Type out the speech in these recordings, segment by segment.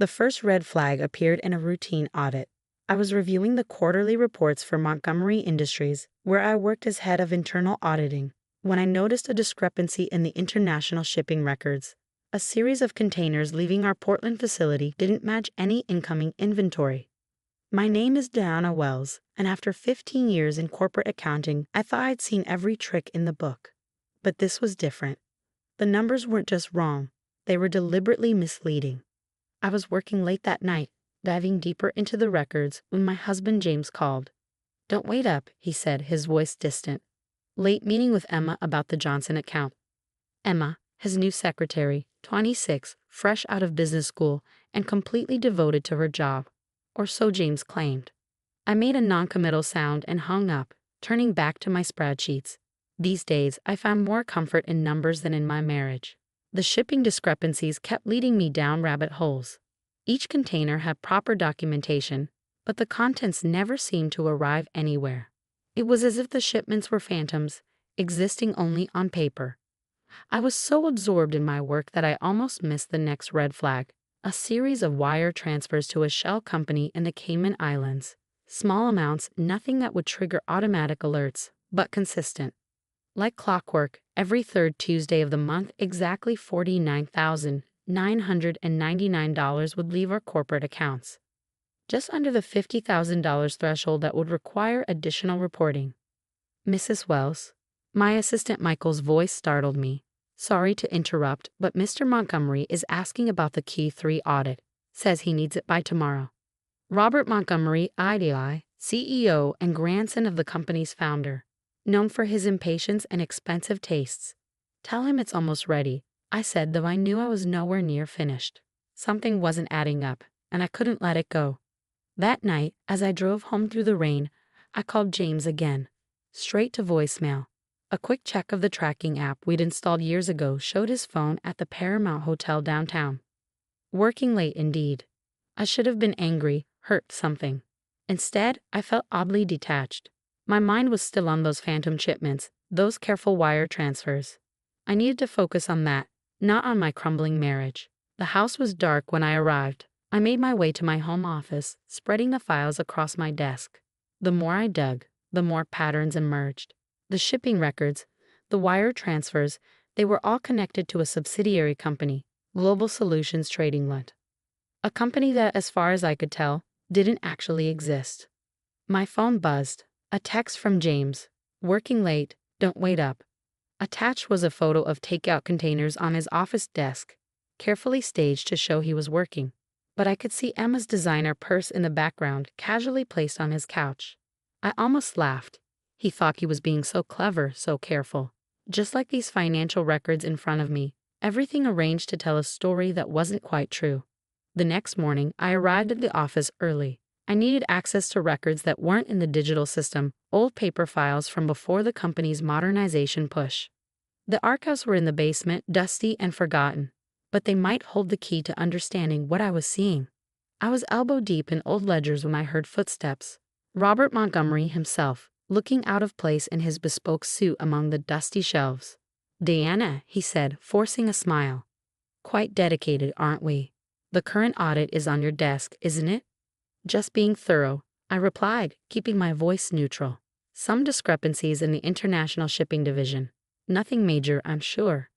The first red flag appeared in a routine audit. I was reviewing the quarterly reports for Montgomery Industries, where I worked as head of internal auditing, when I noticed a discrepancy in the international shipping records. A series of containers leaving our Portland facility didn't match any incoming inventory. My name is Diana Wells, and after 15 years in corporate accounting, I thought I'd seen every trick in the book. But this was different. The numbers weren't just wrong, they were deliberately misleading. I was working late that night, diving deeper into the records when my husband James called. "Don't wait up," he said, his voice distant. "Late meeting with Emma about the Johnson account." Emma, his new secretary, 26, fresh out of business school, and completely devoted to her job. Or so James claimed. I made a non-committal sound and hung up, turning back to my spreadsheets. These days, I found more comfort in numbers than in my marriage. The shipping discrepancies kept leading me down rabbit holes. Each container had proper documentation, but the contents never seemed to arrive anywhere. It was as if the shipments were phantoms, existing only on paper. I was so absorbed in my work that I almost missed the next red flag. A series of wire transfers to a shell company in the Cayman Islands. Small amounts, nothing that would trigger automatic alerts, but consistent. Like clockwork, every third Tuesday of the month, exactly $49,999 would leave our corporate accounts. Just under the $50,000 threshold that would require additional reporting. "Mrs. Wells." My assistant Michael's voice startled me. "Sorry to interrupt, but Mr. Montgomery is asking about the Q3 audit. Says he needs it by tomorrow." Robert Montgomery, aita, CEO and grandson of the company's founder, known for his impatience and expensive tastes. "Tell him it's almost ready," I said, though I knew I was nowhere near finished. Something wasn't adding up, and I couldn't let it go. That night, as I drove home through the rain, I called James again, straight to voicemail. A quick check of the tracking app we'd installed years ago showed his phone at the Paramount Hotel downtown. Working late indeed. I should have been angry, hurt something. Instead, I felt oddly detached. My mind was still on those phantom shipments, those careful wire transfers. I needed to focus on that, not on my crumbling marriage. The house was dark when I arrived. I made my way to my home office, spreading the files across my desk. The more I dug, the more patterns emerged. The shipping records, the wire transfers, they were all connected to a subsidiary company, Global Solutions Trading Ltd. A company that, as far as I could tell, didn't actually exist. My phone buzzed. A text from James. "Working late, don't wait up." Attached was a photo of takeout containers on his office desk, carefully staged to show he was working. But I could see Emma's designer purse in the background, casually placed on his couch. I almost laughed. He thought he was being so clever, so careful. Just like these financial records in front of me, everything arranged to tell a story that wasn't quite true. The next morning, I arrived at the office early. I needed access to records that weren't in the digital system, old paper files from before the company's modernization push. The archives were in the basement, dusty and forgotten, but they might hold the key to understanding what I was seeing. I was elbow deep in old ledgers when I heard footsteps. Robert Montgomery himself, looking out of place in his bespoke suit among the dusty shelves. "Diana," he said, forcing a smile. "Quite dedicated, aren't we? The current audit is on your desk, isn't it?" "Just being thorough," I replied, keeping my voice neutral. "Some discrepancies in the international shipping division. Nothing major, I'm sure."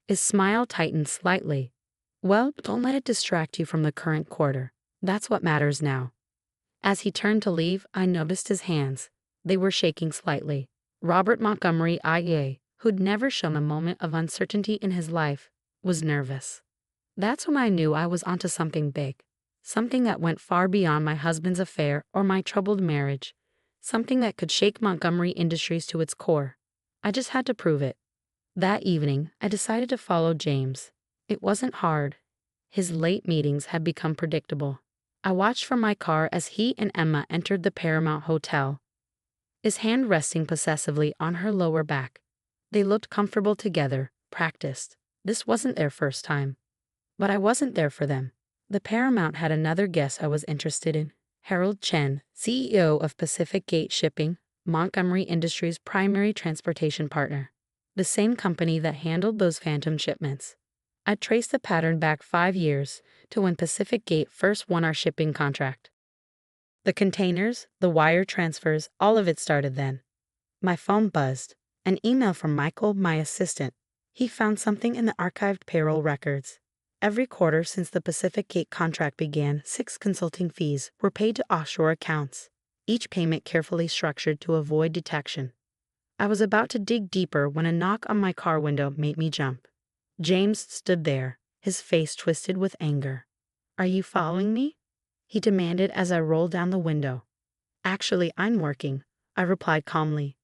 His smile tightened slightly. "Well, don't let it distract you from the current quarter. That's what matters now." As he turned to leave, I noticed his hands. They were shaking slightly. Robert Montgomery, IA, who'd never shown a moment of uncertainty in his life, was nervous. That's when I knew I was onto something big. Something that went far beyond my husband's affair or my troubled marriage. Something that could shake Montgomery Industries to its core. I just had to prove it. That evening, I decided to follow James. It wasn't hard. His late meetings had become predictable. I watched from my car as he and Emma entered the Paramount Hotel, his hand resting possessively on her lower back. They looked comfortable together, practiced. This wasn't their first time. But I wasn't there for them. The Paramount had another guest I was interested in, Harold Chen, CEO of Pacific Gate Shipping, Montgomery Industries' primary transportation partner. The same company that handled those phantom shipments. I traced the pattern back 5 years to when Pacific Gate first won our shipping contract. The containers, the wire transfers, all of it started then. My phone buzzed. An email from Michael, my assistant. He found something in the archived payroll records. Every quarter since the Pacific Gate contract began, 6 consulting fees were paid to offshore accounts, each payment carefully structured to avoid detection. I was about to dig deeper when a knock on my car window made me jump. James stood there, his face twisted with anger. "Are you following me?" he demanded as I rolled down the window. "Actually, I'm working," I replied calmly.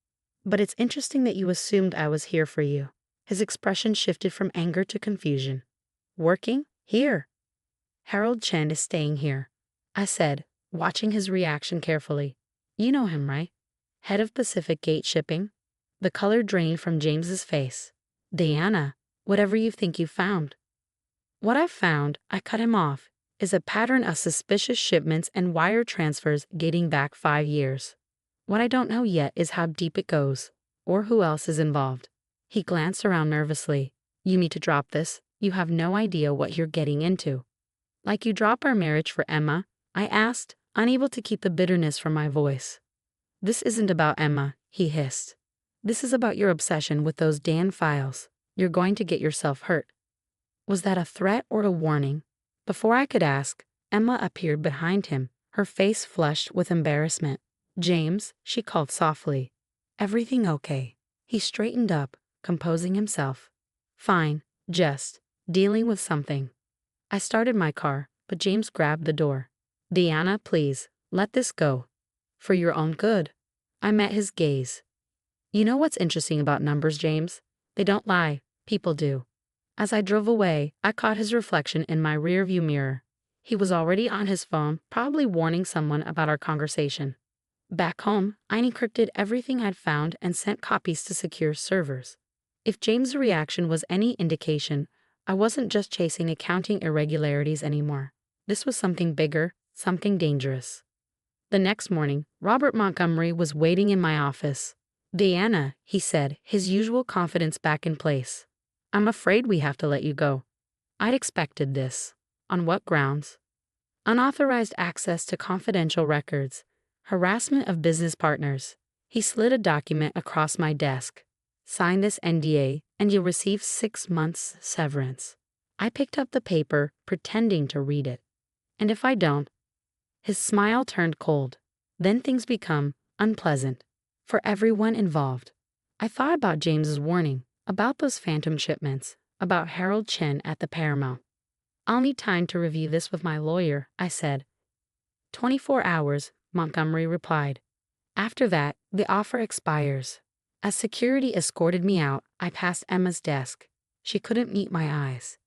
"But it's interesting that you assumed I was here for you." His expression shifted from anger to confusion. "Working? Here?" "Harold Chen is staying here," I said, watching his reaction carefully. "You know him, right? Head of Pacific Gate Shipping?" The color drained from James's face. "Diana, whatever you think you found." "What I've found," I cut him off, "is a pattern of suspicious shipments and wire transfers dating back 5 years. What I don't know yet is how deep it goes, or who else is involved." He glanced around nervously. "You need to drop this. You have no idea what you're getting into." "Like you drop our marriage for Emma?" I asked, unable to keep the bitterness from my voice. "This isn't about Emma," he hissed. "This is about your obsession with those damn files. You're going to get yourself hurt." Was that a threat or a warning? Before I could ask, Emma appeared behind him, her face flushed with embarrassment. "James," she called softly. "Everything okay?" He straightened up, composing himself. "Fine, just dealing with something." I started my car, but James grabbed the door. "Diana, please, let this go. For your own good." I met his gaze. "You know what's interesting about numbers, James? They don't lie, people do." As I drove away, I caught his reflection in my rearview mirror. He was already on his phone, probably warning someone about our conversation. Back home, I encrypted everything I'd found and sent copies to secure servers. If James' reaction was any indication, I wasn't just chasing accounting irregularities anymore. This was something bigger, something dangerous. The next morning, Robert Montgomery was waiting in my office. "Diana," he said, his usual confidence back in place. "I'm afraid we have to let you go." I'd expected this. On what grounds? Unauthorized access to confidential records. Harassment of business partners. He slid a document across my desk. "Sign this NDA, and you'll receive 6 months severance." I picked up the paper, pretending to read it. "And if I don't?" His smile turned cold. "Then things become unpleasant for everyone involved." I thought about James's warning, about those phantom shipments, about Harold Chen at the Paramount. "I'll need time to review this with my lawyer," I said. 24 hours, Montgomery replied. "After that, the offer expires." As security escorted me out, I passed Emma's desk. She couldn't meet my eyes.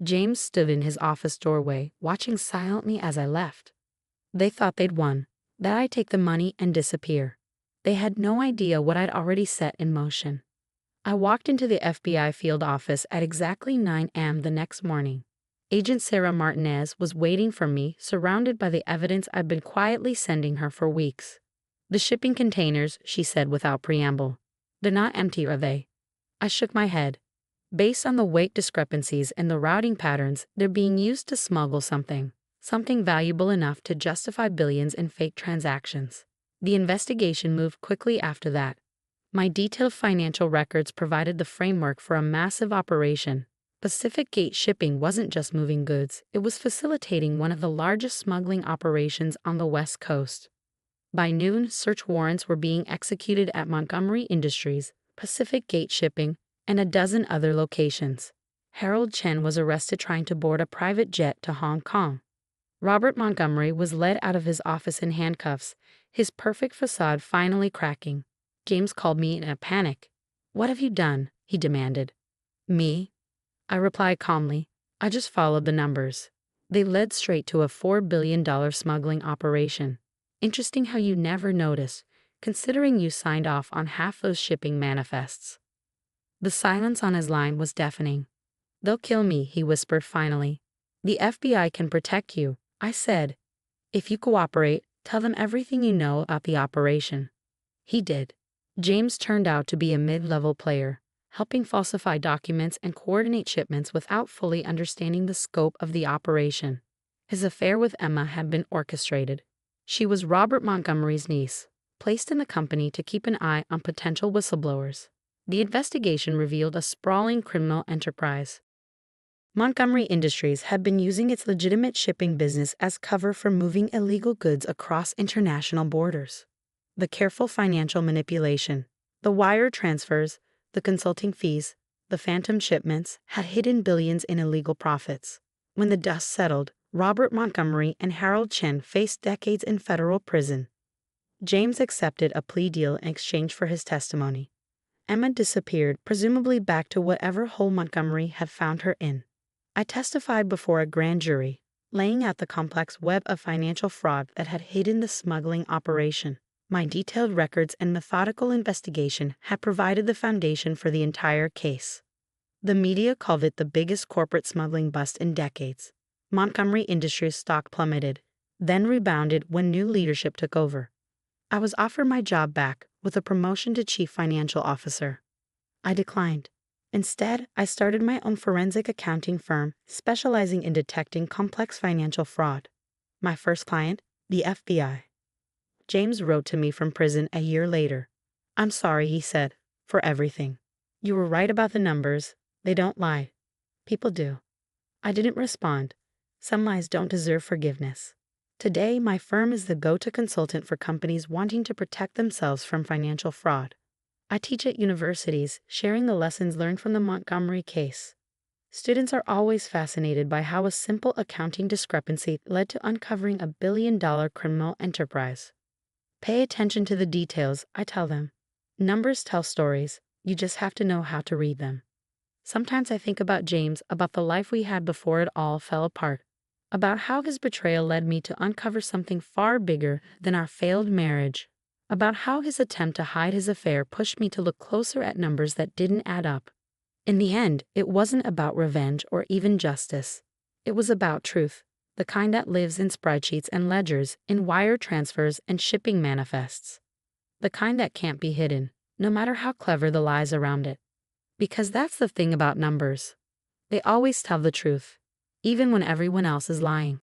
James stood in his office doorway, watching silently as I left. They thought they'd won, that I'd take the money and disappear. They had no idea what I'd already set in motion. I walked into the FBI field office at exactly 9 a.m. the next morning. Agent Sarah Martinez was waiting for me, surrounded by the evidence I'd been quietly sending her for weeks. "The shipping containers," she said without preamble. "They're not empty, are they?" I shook my head. "Based on the weight discrepancies and the routing patterns, they're being used to smuggle something valuable enough to justify billions in fake transactions." The investigation moved quickly after that. My detailed financial records provided the framework for a massive operation. Pacific Gate Shipping wasn't just moving goods, it was facilitating one of the largest smuggling operations on the West Coast. By noon, search warrants were being executed at Montgomery Industries, Pacific Gate Shipping, and a dozen other locations. Harold Chen was arrested trying to board a private jet to Hong Kong. Robert Montgomery was led out of his office in handcuffs, his perfect facade finally cracking. James called me in a panic. "What have you done?" he demanded. "Me?" I replied calmly. "I just followed the numbers. They led straight to a $4 billion smuggling operation. Interesting how you never noticed, considering you signed off on half those shipping manifests." The silence on his line was deafening. "They'll kill me," he whispered finally. "The FBI can protect you," I said. "If you cooperate, tell them everything you know about the operation." He did. James turned out to be a mid-level player, helping falsify documents and coordinate shipments without fully understanding the scope of the operation. His affair with Emma had been orchestrated. She was Robert Montgomery's niece, placed in the company to keep an eye on potential whistleblowers. The investigation revealed a sprawling criminal enterprise. Montgomery Industries had been using its legitimate shipping business as cover for moving illegal goods across international borders. The careful financial manipulation, the wire transfers, the consulting fees, the phantom shipments had hidden billions in illegal profits. When the dust settled, Robert Montgomery and Harold Chen faced decades in federal prison. James accepted a plea deal in exchange for his testimony. Emma disappeared, presumably back to whatever hole Montgomery had found her in. I testified before a grand jury, laying out the complex web of financial fraud that had hidden the smuggling operation. My detailed records and methodical investigation had provided the foundation for the entire case. The media called it the biggest corporate smuggling bust in decades. Montgomery Industries stock plummeted, then rebounded when new leadership took over. I was offered my job back with a promotion to chief financial officer. I declined. Instead, I started my own forensic accounting firm specializing in detecting complex financial fraud. My first client, the FBI. James wrote to me from prison a year later. "I'm sorry," he said, "for everything. You were right about the numbers. They don't lie. People do." I didn't respond. Some lies don't deserve forgiveness. Today, my firm is the go-to consultant for companies wanting to protect themselves from financial fraud. I teach at universities, sharing the lessons learned from the Montgomery case. Students are always fascinated by how a simple accounting discrepancy led to uncovering a billion-dollar criminal enterprise. Pay attention to the details, I tell them. Numbers tell stories, you just have to know how to read them. Sometimes I think about James, about the life we had before it all fell apart, about how his betrayal led me to uncover something far bigger than our failed marriage, about how his attempt to hide his affair pushed me to look closer at numbers that didn't add up. In the end, it wasn't about revenge or even justice. It was about truth, the kind that lives in spreadsheets and ledgers, in wire transfers and shipping manifests. The kind that can't be hidden, no matter how clever the lies around it. Because that's the thing about numbers. They always tell the truth, even when everyone else is lying.